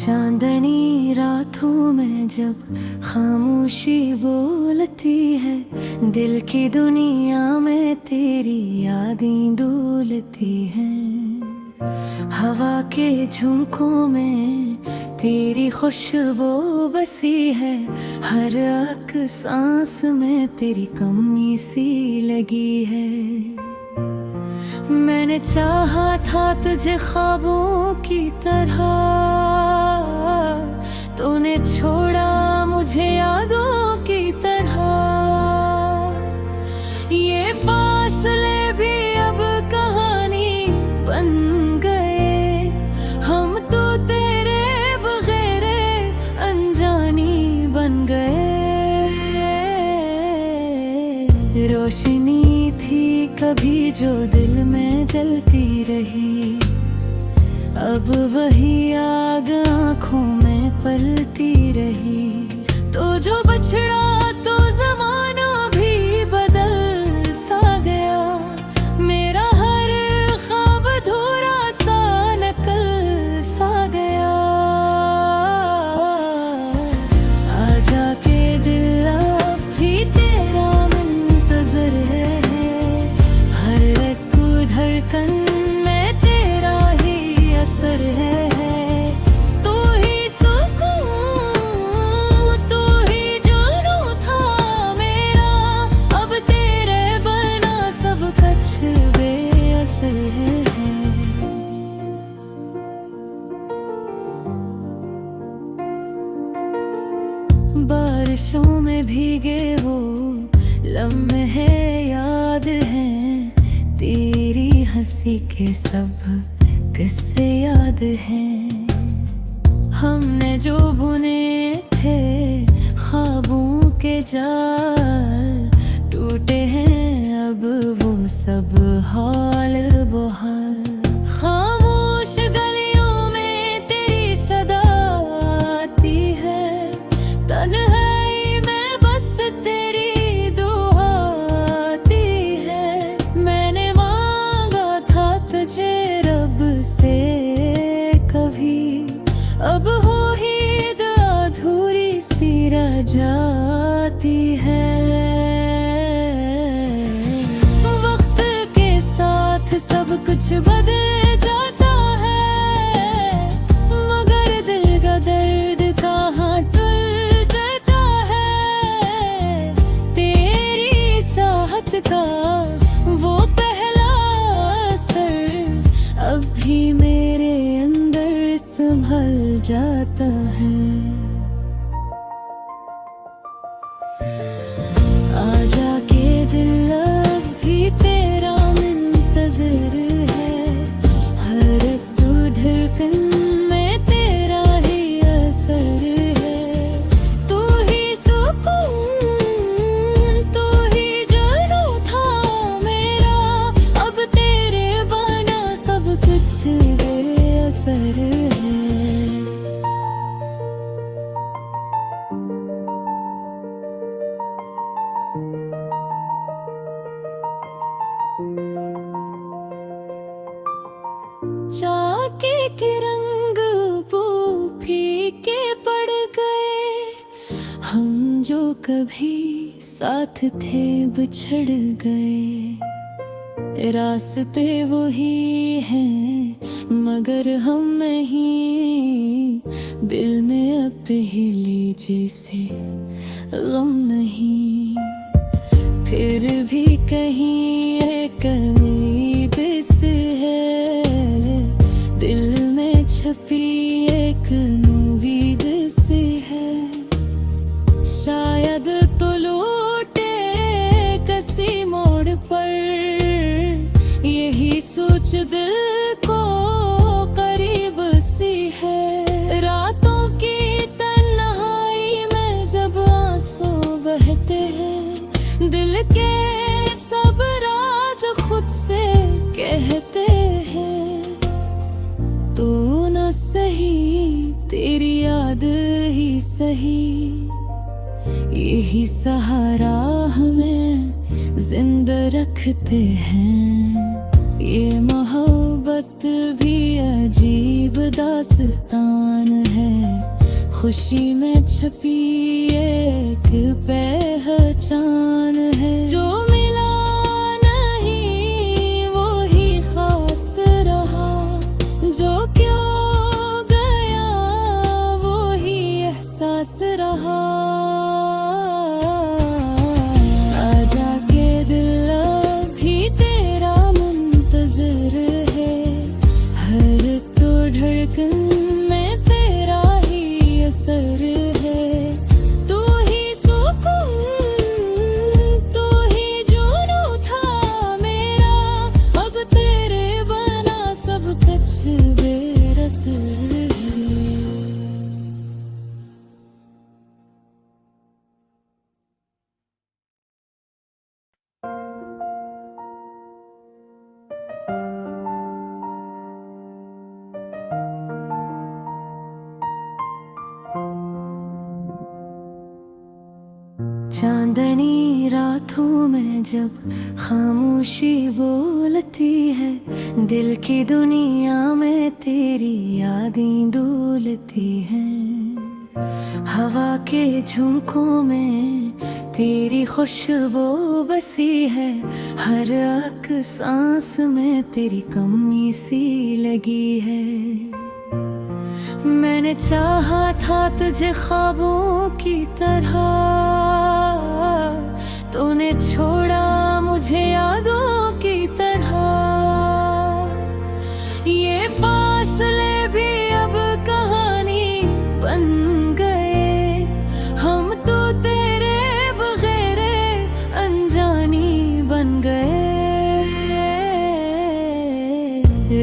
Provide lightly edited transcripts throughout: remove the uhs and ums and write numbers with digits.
चांदनी रातों में जब खामोशी बोलती है, दिल की दुनिया में तेरी यादें डोलती हैं। हवा के झोंकों में तेरी खुशबू बसी है, हर एक सांस में तेरी कमी सी लगी है। मैंने चाहा था तुझे ख्वाबों की तरह, तूने छोड़ा मुझे यादों की तरह। ये फासले भी अब कहानी बन गए, हम तो तेरे बगैर अनजानी बन गए। रोशनी थी कभी जो दिल में जलती रही, अब वही आग आँखों में पलती रही। तो जो बछड़ा तो ज़माना भी बदल सा गया, मेरा हर ख्वाब अधूरा सा नकल सा गया। आजा के दिल अब भी तेरा मुंतज़र है, हर एक धड़कन में तेरा ही असर है। तू ही सुकून, तू ही जुनून था मेरा, अब तेरे बना सब कुछ बेअसर है। बारिशों में भीगे वो लम्हे याद हैं, तेरी हंसी के सब किस्से याद हैं। हमने जो बुने थे ख्वाबों के जाल, टूटे हैं अब वो सब हाल बहाल। खामोश गलियों में तेरी सदा आती है, तन्हाई में बस तेरी दुआ आती है। मैंने मांगा था तुझे रब से कभी, अब हो ही अधूरी सी रह जाती है। वक्त के साथ सब कुछ बदल जाता है, मगर दिल का दर्द कहाँ टल जाता है। तेरी चाहत का वो पहला असर अब भी मेरे अंदर संभल जाता है। आजा के दिल अब भी तेरा मुंतज़र है, हर एक धड़कन में तेरा ही असर है। तू ही सुकून, तू ही जुनून था मेरा, अब तेरे बना सब कुछ बेअसर है। चाके के रंग वो फीके पड़ गए, हम जो कभी साथ थे बिछड़ गए। रास्ते वही हैं मगर हम नहीं, दिल में अब पहले जैसे गम नहीं। फिर भी कहीं एक उम्मीद सी है, दिल में छपी एक उम्मीद सी है। शायद तो लौटे किसी मोड़ पर, यही सोच दिल को करीब सी है। रातों की तन्हाई में जब आंसू बहते हैं, दिल के सब राज खुद से कहते हैं। तो न सही तेरी याद ही सही, यही सहारा हमें जिंदा रखते हैं। ये मोहब्बत भी अजीब दास्तान है, खुशी में छपी एक पहचान है। जो मिला नहीं वो ही खास रहा, जो क्यों गया वो ही एहसास रहा। आजा के दिल अभी तेरा मुंतज़िर है, हर तो धड़कन में तेरा ही असर है। तू ही सुकून, तू ही जुनू था मेरा, अब तेरे बना सब कुछ बेरस है। चांदनी रातों में जब खामोशी बोलती है, दिल की दुनिया में तेरी यादें डोलती हैं। हवा के झोंकों में तेरी खुशबू बसी है, हर एक सांस में तेरी कमी सी लगी है। मैंने चाहा था तुझे ख्वाबों की तरह, तूने छोड़ा मुझे यादों की तरह। ये फासले भी अब कहानी बन गए, हम तो तेरे बगैर अनजानी बन गए।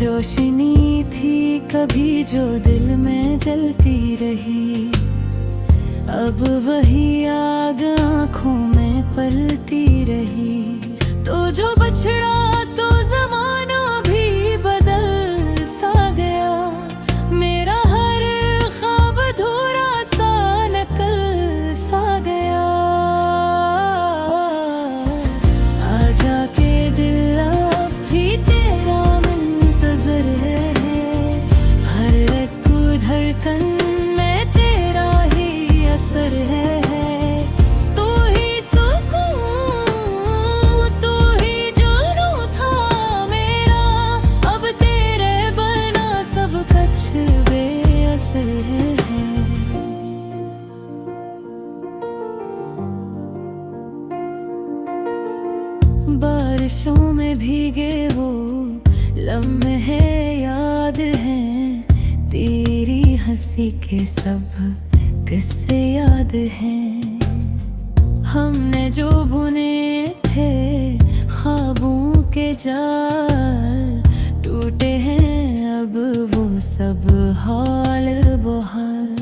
रोशनी थी कभी जो दिल में जलती रही, अब वही आग आँखों में पलती रही। तो जो बछड़ा तो ज़माना भी बदल सा गया, मेरा हर ख्वाब अधूरा सा नकल सा गया। आजा के दिल अभी तेरा मुंतज़िर है, हर एक धड़कन में तेरा ही असर है। तू ही सुकून, तू ही जुनू था मेरा, अब तेरे बना सब कुछ बेअसर है। बारिशों में भीगे वो लम्हे याद हैं, तेरी हंसी के सब किस्से याद हैं। हमने जो बुने थे ख्वाबों के जाल, टूटे हैं अब वो सब हाल बहाल।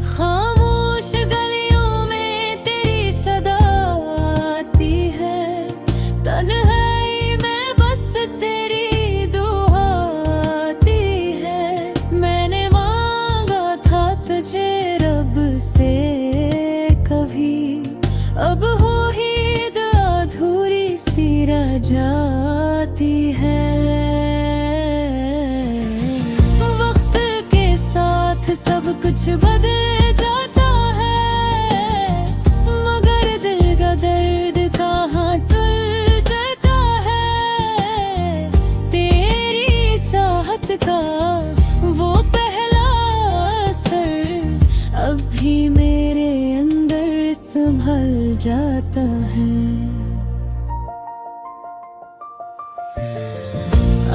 खामोश गलियों में तेरी सदा आती है, तन्हाई में बस तेरी दुआ आती है। मैंने मांगा था तुझे रब से कभी, अब हो ही अधूरी सी रह जाती है। वक्त के साथ सब कुछ बदल जाता है, मगर दिल का दर्द कहाँ तुल जाता है। तेरी चाहत का वो पहला असर अब भी मेरे अंदर संभल जाता है।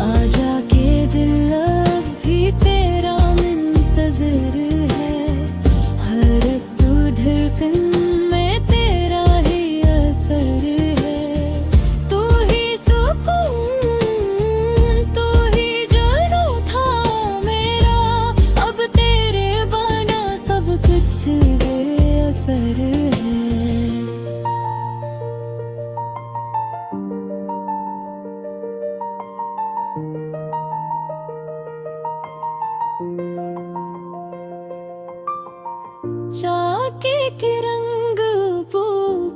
आजा के दिल अभी तेरा मुंतज़िर है, हर एक धड़कन में तेरा ही असर है। तू ही सुकून, तू ही जुनू था मेरा, अब तेरे बना सब कुछ बेअसर है। चाके के रंग वो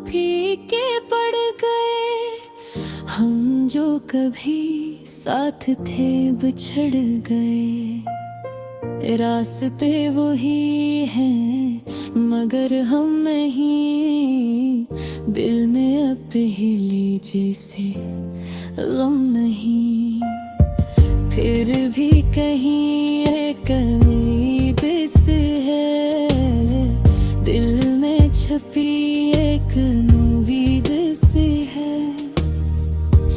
फीके पड़ गए, हम जो कभी साथ थे बिछड़ गए। रास्ते वही हैं मगर हम नहीं, दिल में अब पहले जैसे गम नहीं। फिर भी कहीं एक उम्मीद सी है, दिल में छपी एक उम्मीद सी है।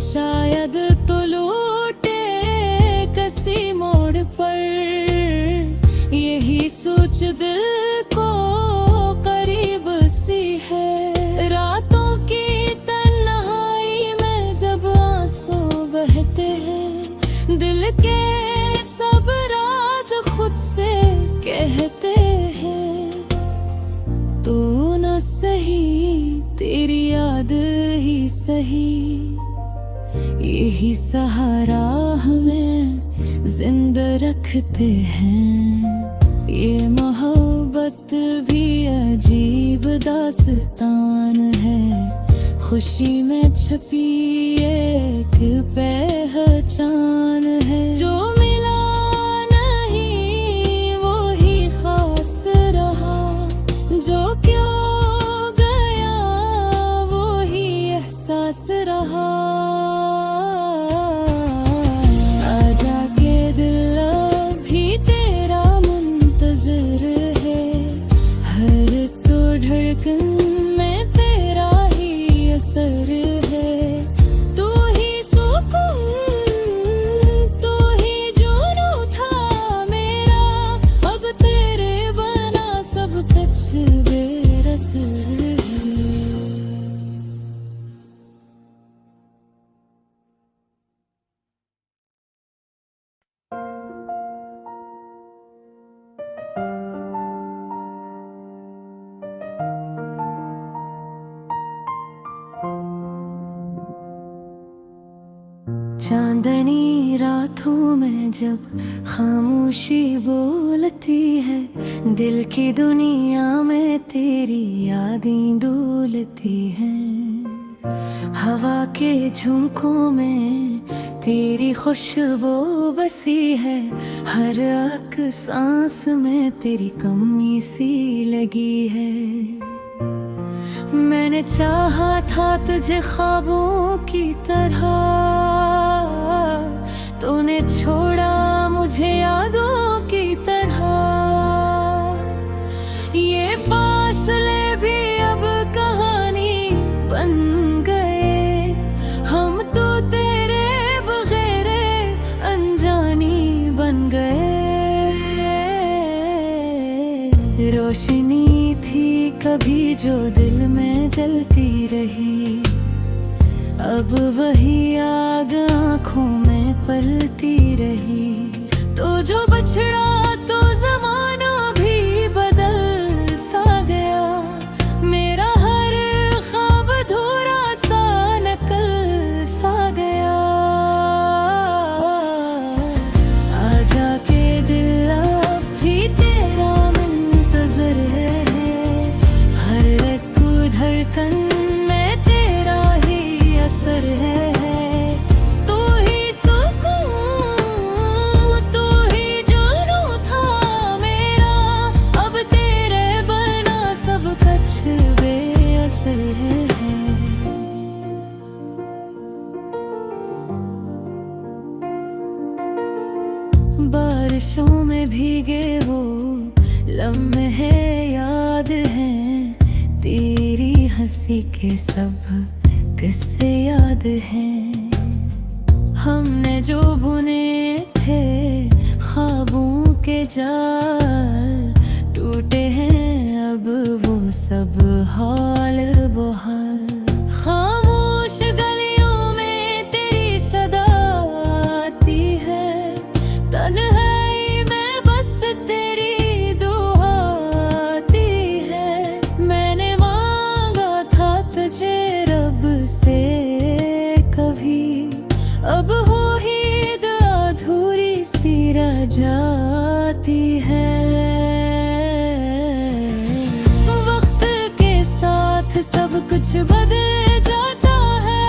शायद तो लौटे किसी मोड़ पर, यही सोच दिल को करीब सी है। रातों की तन्हाई में जब आंसू बहते हैं, दिल के सब राज खुद से कहते हैं। तू न सही, तेरी याद ही सही, यही सहारा हमें जिंदा रखते हैं। ये मोहब्बत भी अजीब दास्तान है, खुशी में छपी एक पहचान है। जो मिला नहीं वो ही खास रहा, जो क्यों गया वो ही एहसास रहा। आजा के दिल अभी तेरा मुंतज़िर है, हर तो धड़कन में तेरा ही असर है। तू ही सुकून, तू ही जुनूं था मेरा, अब तेरे बना सब कुछ बेरसर है। चांदनी रातों में जब खामोशी बोलती है, दिल की दुनिया में तेरी यादें डोलती हैं। हवा के झोंकों में तेरी खुशबू बसी है, हर एक सांस में तेरी कमी सी लगी है। मैंने चाहा था तुझे ख्वाबों की तरह, तूने छोड़ा मुझे यादों की तरह। ये फासले भी अब कहानी बन गए, हम तो तेरे बगैर अनजानी बन गए। रोशनी थी कभी जो दिल में जलती रही, अब वही आग आँखों में पलती रही। तो जो बछड़ा तो ज़माना भी बदल सा गया, मेरा हर ख्वाब अधूरा सा नकल सा गया। आजा के दिल अब भी तेरा मुंतज़िर है, हर एक धड़कन में तेरा ही असर है। तू ही सुकून, तू ही जुनूं था मेरा, अब तेरे बना सब कुछ बेअसर है। बारिशों में भीगे वो लम्हे याद हैं, तेरी हंसी के सब किस्से याद हैं। हमने जो बुने थे ख्वाबों के जाल, टूटे हैं अब वो सब हाल बहाल। खामोश गलियों में तेरी सदा आती है, तन्हाई में बस तेरी दुआ आती है। मैंने मांगा था तुझे रब से कभी, अब हो ही अधूरी सी रह जाती है। वक्त के साथ सब कुछ बदल जाता है,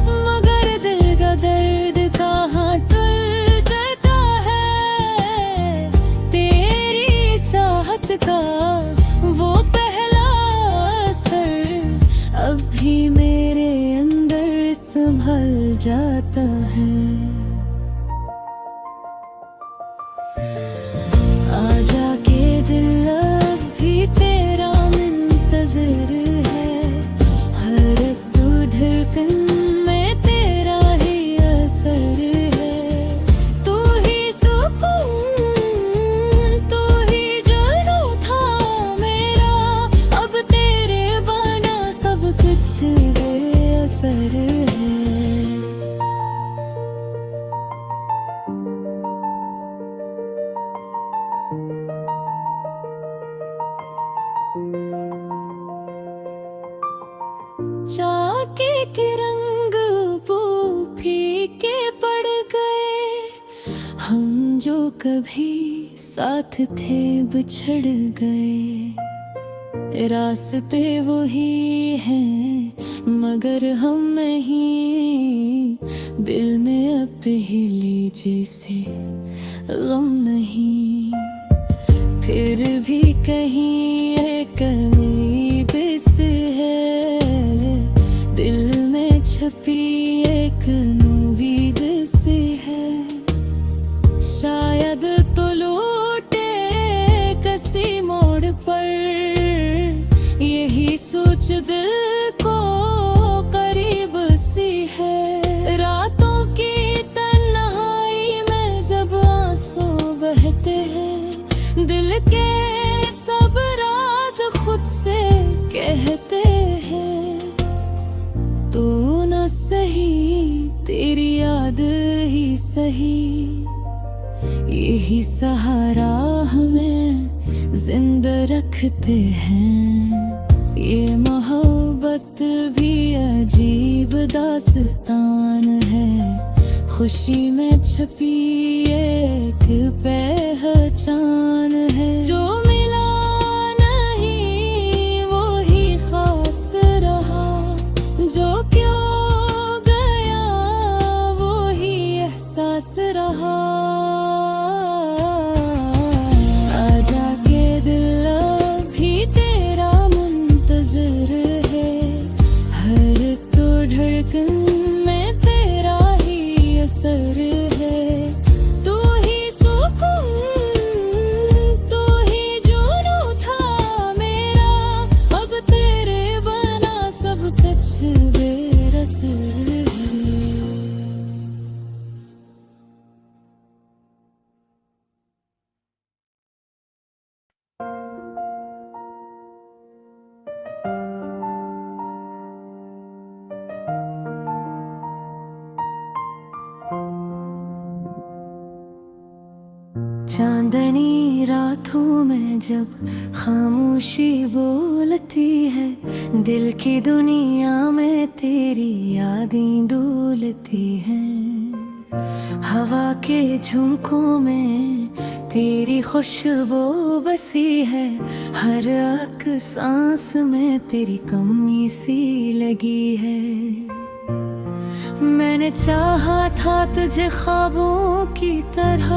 मगर दिल का दर्द जाता है। आजा के दिल अब भी तेरा मुंतज़िर है, हर तू धड़कन में तेरा ही असर है। तू ही सुकून, तू ही जुनून था मेरा, अब तेरे बना सब कुछ बेअसर है। चाके के रंग वो फीके पड़ गए, हम जो कभी साथ थे बिछड़ गए। रास्ते वही हैं मगर हम नहीं, दिल में अब पहले जैसे गम नहीं। फिर भी कहीं एक उम्मीद से है, दिल में छपी एक उम्मीद से है। शायद तो लौटे किसी मोड़ पर, यही सोच दिल को करीब सी है। रातों की तन्हाई में जब आंसू बहते हैं, दिल के सब राज खुद से कहते हैं। तू न सही, तेरी याद ही सही, यही सहारा हमें जिंदा रखते हैं। ये मोहब्बत भी अजीब दास्तान है, खुशी में छपी एक पहचान है। जो मिला नहीं वो ही खास रहा, जो क्यों गया वो ही एहसास रहा। आजा के दिल भी तेरा मुंतज़िर है, हर तो धड़कन में तेरा ही असर है। तू ही सुकून, तू ही जुनून था मेरा, अब तेरे बना सब कुछ बेअसर है। चांदनी रातों में जब खामोशी बोलती है, दिल की दुनिया में तेरी यादें डोलती हैं। हवा के झोंकों में तेरी खुशबू बसी है, हर एक सांस में तेरी कमी सी लगी है। मैंने चाहा था तुझे ख्वाबों की तरह,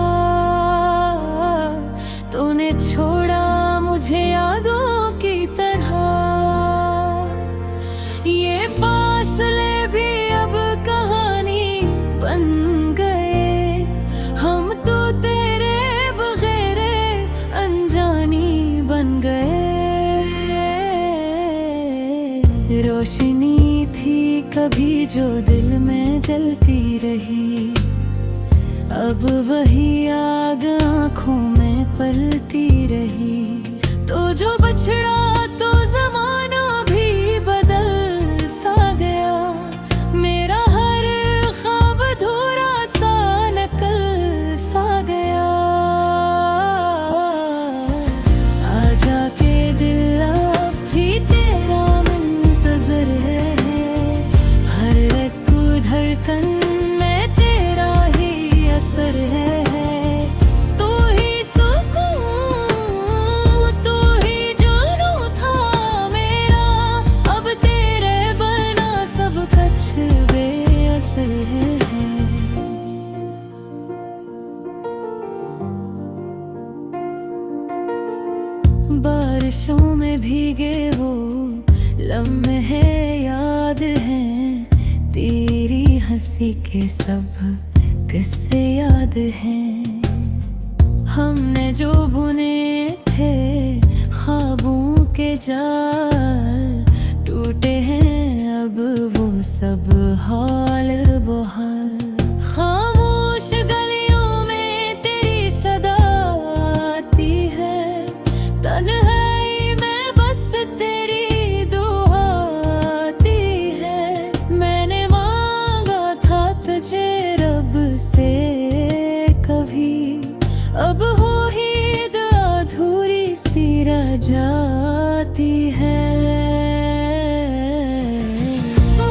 तूने छोड़ा मुझे यादों की तरह। ये फासले भी अब कहानी बन गए, हम तो तेरे बगैर अनजानी बन गए। रोशनी थी कभी जो दिल में जलती रही, अब वही आग आँखों में पलती रही। तो जो बछड़ा तो ज़माना भी बदल सा गया, मेरा हर ख्वाब अधूरा सा नकल सा गया। आजा के दिल अब भी तेरा मुंतज़िर है, हर एक धड़कन में तेरा ही असर है। तू ही सुकून, तू ही जुनून था मेरा, अब तेरे बना सब कुछ बेअसर है। बारिशों में भीगे वो लम्हे याद हैं, तेरी किसी के सब किस्से याद हैं। हमने जो बुने थे ख्वाबों के जाल, टूटे हैं अब वो सब हाल बहाल। खामोश गलियों में तेरी सदा आती है, तन्हाई में बस तेरी दुआ आती है। मैंने मांगा था तुझे रब से कभी, अब हो ही अधूरी सी रह जाती है।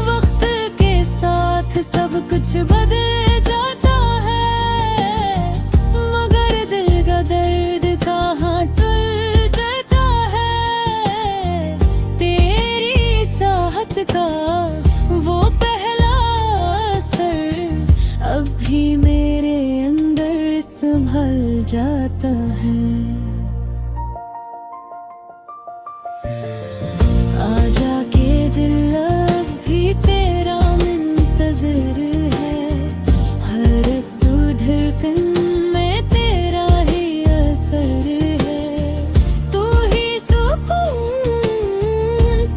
वक्त के साथ सब कुछ बदल जाता है, मगर दिल का दर्द कहाँ टल जाता है। तेरी चाहत का वो पहला असर अब भी मेरे अंदर संभल जाता है। आजा के दिल अब भी तेरा मुंतज़िर है, हर एक धड़कन में तेरा ही असर है। तू ही सुकून,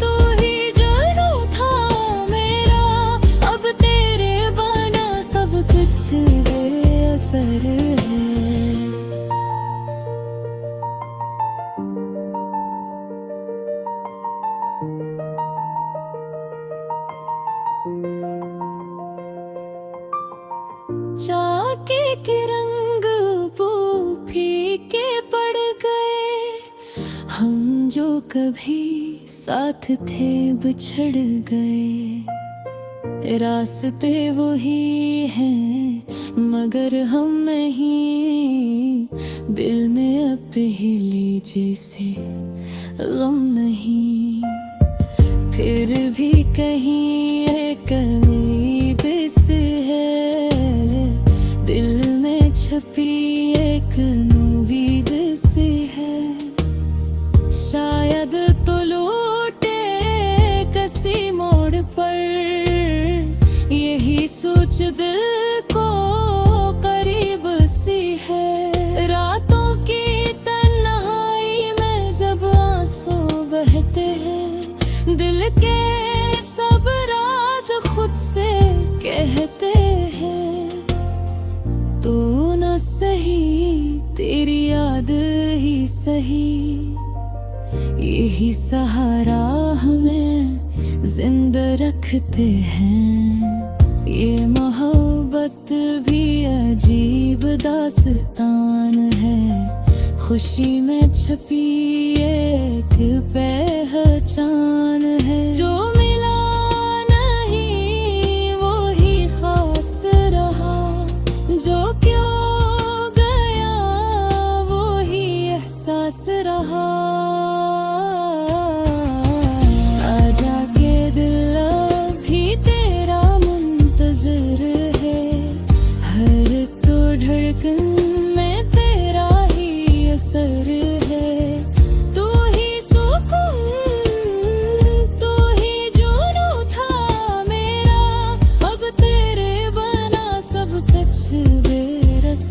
तू ही जानो था मेरा, अब तेरे बना सब कुछ बेअसर है। चाके के रंग वो फीके पड़ गए, हम जो कभी साथ थे बिछड़ गए। रास्ते वही हैं मगर हम नहीं, दिल में अब पहले जैसे गम नहीं। फिर भी कहीं एक उम्मीद सी है, दिल में छपी एक उम्मीद सी है। शायद तो लौटे किसी मोड़ पर, यही सोच दिल को करीब सी है। रातों की तन्हाई में जब आंसू बहते हैं, दिल के सब राज खुद से कहते हैं। तू न सही तेरी याद ही सही, यही सहारा हमें जिंदा रखते हैं। ये मोहब्बत भी अजीब दास्तान है, खुशी में छपी एक पहचान है। जो मिला नहीं वो ही खास रहा, जो क्यों गया वो ही एहसास रहा। आजा के दिल भी तेरा मुंतज़िर है, हर तो धड़कन में तेरा ही असर है। तू ही सुकून, तू ही जुनूं था मेरा, अब तेरे बना सब कुछ बेरस।